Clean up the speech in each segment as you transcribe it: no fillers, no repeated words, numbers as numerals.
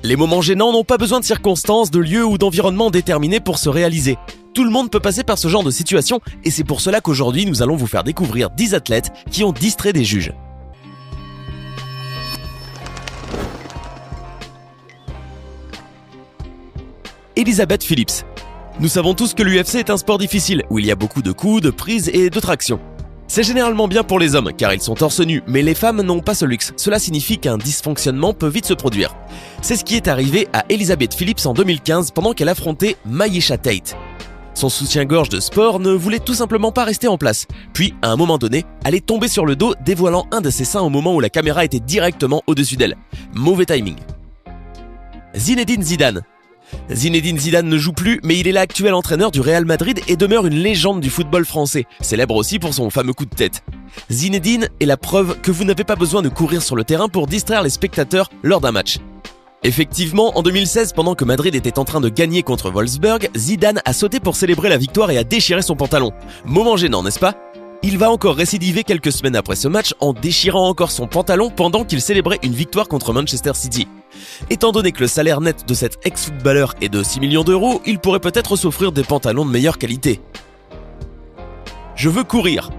Les moments gênants n'ont pas besoin de circonstances, de lieux ou d'environnements déterminés pour se réaliser. Tout le monde peut passer par ce genre de situation et c'est pour cela qu'aujourd'hui nous allons vous faire découvrir 10 athlètes qui ont distrait des juges. Elizabeth Phillips. Nous savons tous que l'UFC est un sport difficile, où il y a beaucoup de coups, de prises et de tractions. C'est généralement bien pour les hommes, car ils sont torse nu, mais les femmes n'ont pas ce luxe. Cela signifie qu'un dysfonctionnement peut vite se produire. C'est ce qui est arrivé à Elizabeth Phillips en 2015 pendant qu'elle affrontait Miesha Tate. Son soutien-gorge de sport ne voulait tout simplement pas rester en place. Puis, à un moment donné, elle est tombée sur le dos, dévoilant un de ses seins au moment où la caméra était directement au-dessus d'elle. Mauvais timing. Zinedine Zidane. Zinedine Zidane ne joue plus, mais il est l'actuel entraîneur du Real Madrid et demeure une légende du football français, célèbre aussi pour son fameux coup de tête. Zinedine est la preuve que vous n'avez pas besoin de courir sur le terrain pour distraire les spectateurs lors d'un match. Effectivement, en 2016, pendant que Madrid était en train de gagner contre Wolfsburg, Zidane a sauté pour célébrer la victoire et a déchiré son pantalon. Moment gênant, n'est-ce pas ? Il va encore récidiver quelques semaines après ce match en déchirant encore son pantalon pendant qu'il célébrait une victoire contre Manchester City. Étant donné que le salaire net de cet ex-footballeur est de 6 millions d'euros, il pourrait peut-être s'offrir des pantalons de meilleure qualité. Je veux courir.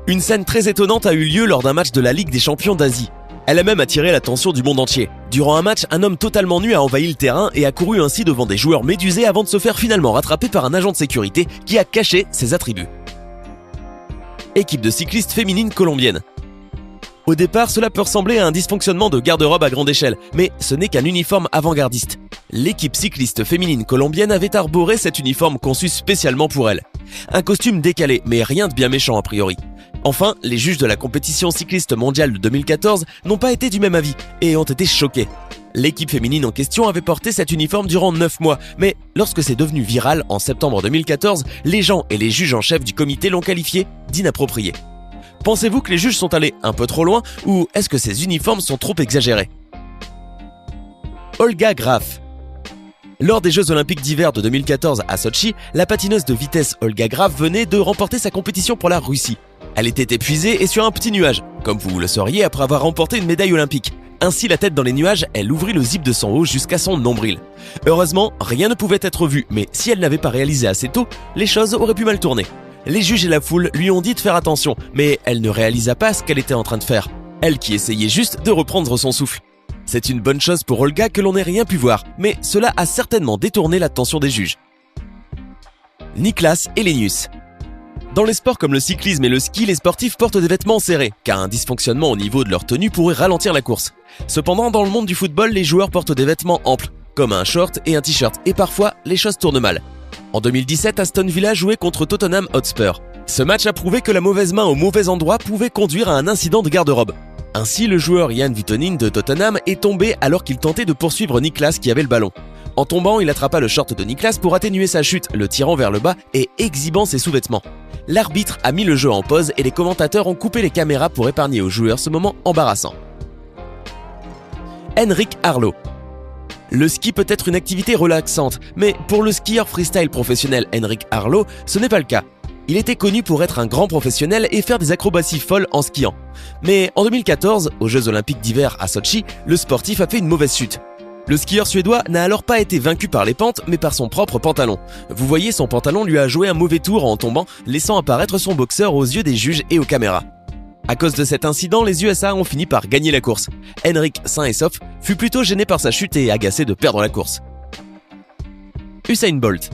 Une scène très étonnante a eu lieu lors d'un match de la Ligue des Champions d'Asie. Elle a même attiré l'attention du monde entier. Durant un match, un homme totalement nu a envahi le terrain et a couru ainsi devant des joueurs médusés avant de se faire finalement rattraper par un agent de sécurité qui a caché ses attributs. Équipe de cyclistes féminines colombiennes. Au départ, cela peut ressembler à un dysfonctionnement de garde-robe à grande échelle, mais ce n'est qu'un uniforme avant-gardiste. L'équipe cycliste féminine colombienne avait arboré cet uniforme conçu spécialement pour elle. Un costume décalé, mais rien de bien méchant a priori. Enfin, les juges de la compétition cycliste mondiale de 2014 n'ont pas été du même avis et ont été choqués. L'équipe féminine en question avait porté cet uniforme durant 9 mois, mais lorsque c'est devenu viral en septembre 2014, les gens et les juges en chef du comité l'ont qualifié d'inapproprié. Pensez-vous que les juges sont allés un peu trop loin ou est-ce que ces uniformes sont trop exagérés ? Olga Graf. Lors des Jeux Olympiques d'hiver de 2014 à Sotchi, la patineuse de vitesse Olga Graf venait de remporter sa compétition pour la Russie. Elle était épuisée et sur un petit nuage, comme vous le sauriez après avoir remporté une médaille olympique. Ainsi, la tête dans les nuages, elle ouvrit le zip de son haut jusqu'à son nombril. Heureusement, rien ne pouvait être vu, mais si elle n'avait pas réalisé assez tôt, les choses auraient pu mal tourner. Les juges et la foule lui ont dit de faire attention, mais elle ne réalisa pas ce qu'elle était en train de faire. Elle qui essayait juste de reprendre son souffle. C'est une bonne chose pour Olga que l'on n'ait rien pu voir, mais cela a certainement détourné l'attention des juges. Niklas Elenius. Dans les sports comme le cyclisme et le ski, les sportifs portent des vêtements serrés, car un dysfonctionnement au niveau de leur tenue pourrait ralentir la course. Cependant, dans le monde du football, les joueurs portent des vêtements amples, comme un short et un t-shirt, et parfois, les choses tournent mal. En 2017, Aston Villa jouait contre Tottenham Hotspur. Ce match a prouvé que la mauvaise main au mauvais endroit pouvait conduire à un incident de garde-robe. Ainsi, le joueur Jan Vittonin de Tottenham est tombé alors qu'il tentait de poursuivre Niklas qui avait le ballon. En tombant, il attrapa le short de Niklas pour atténuer sa chute, le tirant vers le bas et exhibant ses sous-vêtements. L'arbitre a mis le jeu en pause et les commentateurs ont coupé les caméras pour épargner aux joueurs ce moment embarrassant. Henrik Harlaut. Le ski peut être une activité relaxante, mais pour le skieur freestyle professionnel Henrik Harlaut, ce n'est pas le cas. Il était connu pour être un grand professionnel et faire des acrobaties folles en skiant. Mais en 2014, aux Jeux Olympiques d'hiver à Sotchi, le sportif a fait une mauvaise chute. Le skieur suédois n'a alors pas été vaincu par les pentes, mais par son propre pantalon. Vous voyez, son pantalon lui a joué un mauvais tour en tombant, laissant apparaître son boxeur aux yeux des juges et aux caméras. À cause de cet incident, les USA ont fini par gagner la course. Henrik, sain et sauf, fut plutôt gêné par sa chute et agacé de perdre la course. Usain Bolt.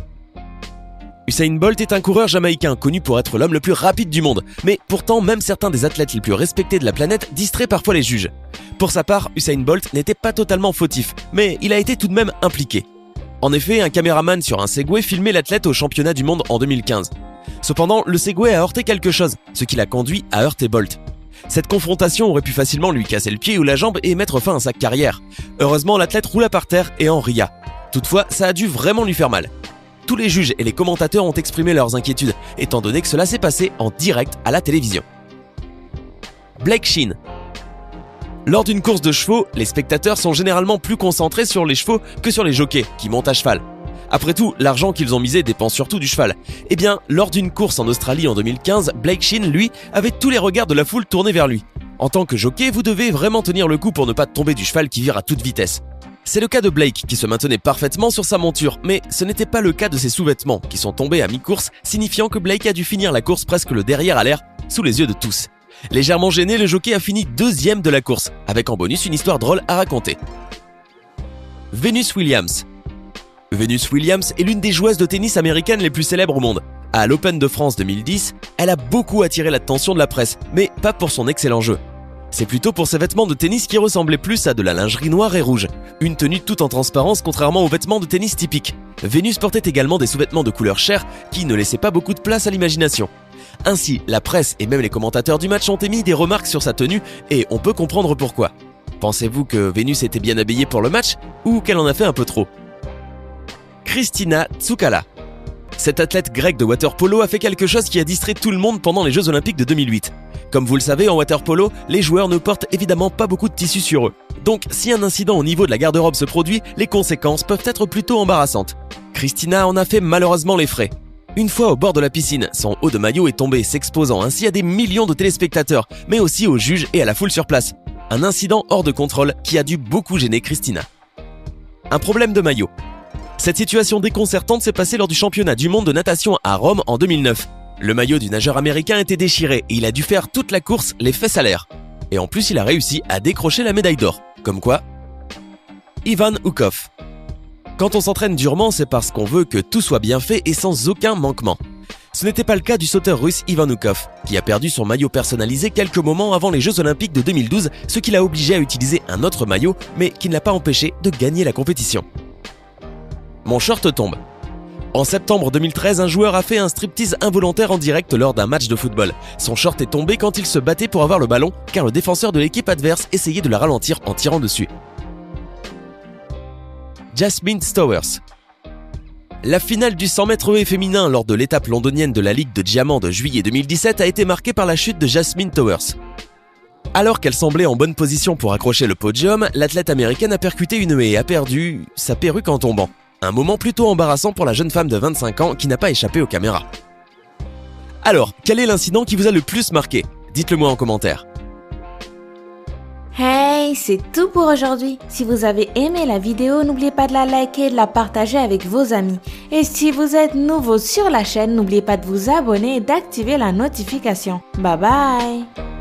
Usain Bolt est un coureur jamaïcain connu pour être l'homme le plus rapide du monde, mais pourtant même certains des athlètes les plus respectés de la planète distraient parfois les juges. Pour sa part, Usain Bolt n'était pas totalement fautif, mais il a été tout de même impliqué. En effet, un caméraman sur un Segway filmait l'athlète au championnat du monde en 2015. Cependant, le Segway a heurté quelque chose, ce qui l'a conduit à heurter Bolt. Cette confrontation aurait pu facilement lui casser le pied ou la jambe et mettre fin à sa carrière. Heureusement, l'athlète roula par terre et en ria. Toutefois, ça a dû vraiment lui faire mal. Tous les juges et les commentateurs ont exprimé leurs inquiétudes, étant donné que cela s'est passé en direct à la télévision. Blake Shinn. Lors d'une course de chevaux, les spectateurs sont généralement plus concentrés sur les chevaux que sur les jockeys qui montent à cheval. Après tout, l'argent qu'ils ont misé dépend surtout du cheval. Eh bien, lors d'une course en Australie en 2015, Blake Shinn, lui, avait tous les regards de la foule tournés vers lui. En tant que jockey, vous devez vraiment tenir le coup pour ne pas tomber du cheval qui vire à toute vitesse. C'est le cas de Blake qui se maintenait parfaitement sur sa monture, mais ce n'était pas le cas de ses sous-vêtements qui sont tombés à mi-course, signifiant que Blake a dû finir la course presque le derrière à l'air, sous les yeux de tous. Légèrement gêné, le jockey a fini 2e de la course, avec en bonus une histoire drôle à raconter. Venus Williams. Venus Williams est l'une des joueuses de tennis américaines les plus célèbres au monde. À l'Open de France 2010, elle a beaucoup attiré l'attention de la presse, mais pas pour son excellent jeu. C'est plutôt pour ses vêtements de tennis qui ressemblaient plus à de la lingerie noire et rouge. Une tenue toute en transparence contrairement aux vêtements de tennis typiques. Venus portait également des sous-vêtements de couleur chair qui ne laissaient pas beaucoup de place à l'imagination. Ainsi, la presse et même les commentateurs du match ont émis des remarques sur sa tenue et on peut comprendre pourquoi. Pensez-vous que Venus était bien habillée pour le match ou qu'elle en a fait un peu trop? Kristina Tsoukala. Cette athlète grecque de water-polo a fait quelque chose qui a distrait tout le monde pendant les Jeux Olympiques de 2008. Comme vous le savez, en water-polo, les joueurs ne portent évidemment pas beaucoup de tissu sur eux. Donc, si un incident au niveau de la garde-robe se produit, les conséquences peuvent être plutôt embarrassantes. Kristina en a fait malheureusement les frais. Une fois au bord de la piscine, son haut de maillot est tombé, s'exposant ainsi à des millions de téléspectateurs, mais aussi aux juges et à la foule sur place. Un incident hors de contrôle qui a dû beaucoup gêner Kristina. Un problème de maillot. Cette situation déconcertante s'est passée lors du championnat du monde de natation à Rome en 2009. Le maillot du nageur américain était déchiré et il a dû faire toute la course les fesses à l'air. Et en plus, il a réussi à décrocher la médaille d'or. Comme quoi, Ivan Oukov. Quand on s'entraîne durement, c'est parce qu'on veut que tout soit bien fait et sans aucun manquement. Ce n'était pas le cas du sauteur russe Ivan Oukov, qui a perdu son maillot personnalisé quelques moments avant les Jeux Olympiques de 2012, ce qui l'a obligé à utiliser un autre maillot, mais qui ne l'a pas empêché de gagner la compétition. Mon short tombe. En septembre 2013, un joueur a fait un striptease involontaire en direct lors d'un match de football. Son short est tombé quand il se battait pour avoir le ballon, car le défenseur de l'équipe adverse essayait de la ralentir en tirant dessus. Jasmine Stowers. La finale du 100 mètres haies féminin lors de l'étape londonienne de la Ligue de Diamant de juillet 2017 a été marquée par la chute de Jasmine Stowers. Alors qu'elle semblait en bonne position pour accrocher le podium, l'athlète américaine a percuté une haie et a perdu sa perruque en tombant. Un moment plutôt embarrassant pour la jeune femme de 25 ans qui n'a pas échappé aux caméras. Alors, quel est l'incident qui vous a le plus marqué? Dites-le moi en commentaire. Hey, c'est tout pour aujourd'hui. Si vous avez aimé la vidéo, n'oubliez pas de la liker et de la partager avec vos amis. Et si vous êtes nouveau sur la chaîne, n'oubliez pas de vous abonner et d'activer la notification. Bye bye!